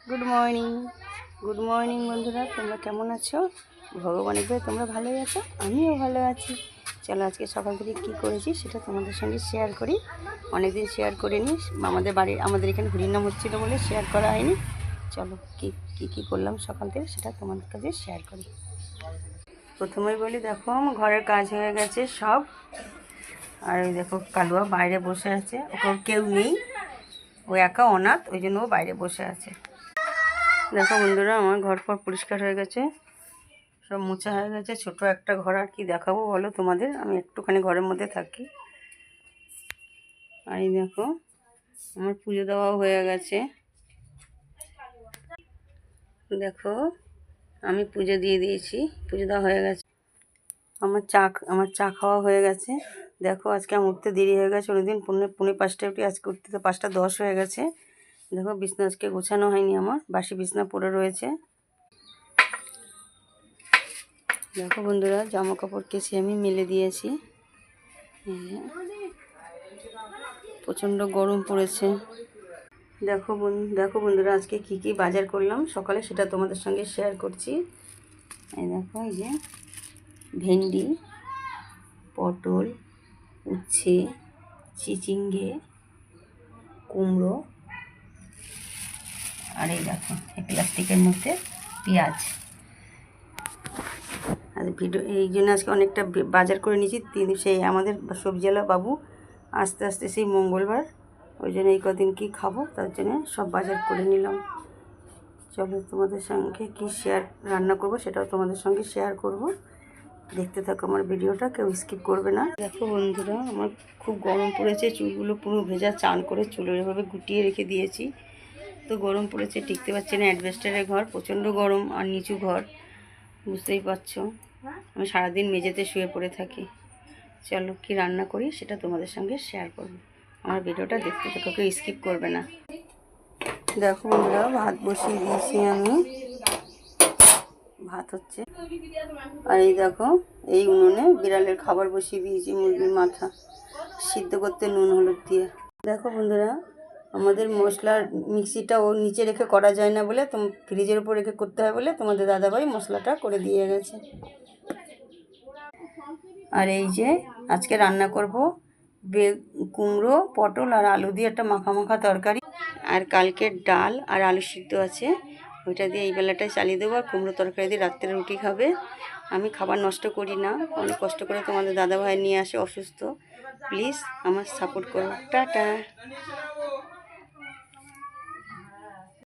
Good morning বন্ধুরা, তোমরা কেমন আছো? ভগবানের দয়ায় তোমরা ভালোই আছো, আমিও ভালো আছি। চলো আজকে সকাল থেকে কী করেছি সেটা তোমাদের সঙ্গে শেয়ার করি। অনেকদিন শেয়ার করিনি, আমাদের এখানে হরিনাম হচ্ছিলো বলে শেয়ার করা হয়নি। চলো কী করলাম সকাল থেকে সেটা তোমাদের কাছে শেয়ার করি। প্রথমেই বলি, দেখো আমার ঘরের কাজ হয়ে গেছে সব। আর ওই দেখো কালুয়া বাইরে বসে আছে, ওকে কেউ নেই, ও একা অনাথ, ওই জন্য ও বাইরে বসে আছে। দেখো বন্ধুরা, আমার ঘর পর পরিষ্কার হয়ে গেছে, সব মোছা হয়ে গেছে। ছোট একটা ঘর, আর কি দেখাবো বলো তোমাদের, আমি একটুখানি ঘরের মধ্যে থাকি। আর এই দেখো আমার পুজো দেওয়াও হয়ে গেছে। দেখো আমি পুজো দিয়ে দিয়েছি, পুজো দেওয়া হয়ে গেছে। আমার চা খাওয়া হয়ে গেছে। দেখো আজকে আমার উঠতে দেরি হয়ে গেছে, অন্যদিন পৌনে 5টায় উঠি, আজকে উঠতে তো 5টা 10 হয়ে গেছে। দেখো বিছনা আজকে গোছানো হয়নি, আমার বাসি বিছনা পড়ে রয়েছে। দেখো বন্ধুরা, জামা কাপড় কেচে আমি মেলে দিয়েছি। প্রচণ্ড গরম পড়েছে। দেখো বন্ধুরা, আজকে কি বাজার করলাম সকালে সেটা তোমাদের সঙ্গে শেয়ার করছি। এই দেখো, এই যে ভেন্ডি, পটল, উচ্ছে, চিচিঙ্গে, কুমড়ো, আর এই দেখো এই প্লাস্টিকের মধ্যে পেঁয়াজ। আর এই জন্য আজকে অনেকটা বাজার করে নিয়েছি। সেই আমাদের সবজিওয়ালা বাবু আস্তে আস্তে সেই মঙ্গলবার, ওই জন্য এই কদিন কী খাবো তার জন্য সব বাজার করে নিলাম। চলো তোমাদের সঙ্গে কি রান্না করব সেটাও তোমাদের সঙ্গে শেয়ার করব। দেখতে থাকো আমার ভিডিওটা, কেউ স্কিপ করবে না। দেখো বন্ধুরা, আমার খুব গরম পড়েছে, চুলগুলো পুরো ভেজা, চান করে চুলের এভাবে গুটিয়ে রেখে দিয়েছি। তো গরম পড়েছে, টিকতে পারছি না, অ্যাডভেস্টারের ঘর, প্রচণ্ড গরম, আর নিচু ঘর, বুঝতেই পারছো। আমি সারাদিন মেঝেতে শুয়ে পড়ে থাকি। চলো কি রান্না করি সেটা তোমাদের সঙ্গে শেয়ার করব। আমার ভিডিওটা দেখতে থাকো, কেউ স্কিপ করবে না। দেখো বন্ধুরা, ভাত বসিয়ে দিয়েছি আমি, ভাত হচ্ছে। আর এই দেখো এই উনুনে বিড়ালের খাবার বসিয়ে দিয়েছি, মুরগির মাথা সিদ্ধ করতে নুন হলুদ দিয়ে। দেখো বন্ধুরা, আমাদের মশলার মিক্সিটা ও নিচে রেখে করা যায় না বলে, ফ্রিজের উপর রেখে করতে হয় বলে তোমাদের দাদাভাই মশলাটা করে দিয়ে গেছে। আর এই যে আজকে রান্না করব কুমড়ো, পটল আর আলু দিয়ে একটা মাখা মাখা তরকারি। আর কালকের ডাল আর আলু সিদ্ধ আছে, ওইটা দিয়ে এই বেলাটায় চালিয়ে দেবো। আর কুমড়ো তরকারি দিয়ে রাত্রে রুটি খাবে। আমি খাবার নষ্ট করি না, অনেক কষ্ট করে তোমাদের দাদাভাই নিয়ে আসে অসুস্থ। প্লিজ আমার সাপোর্ট করো। টাটা।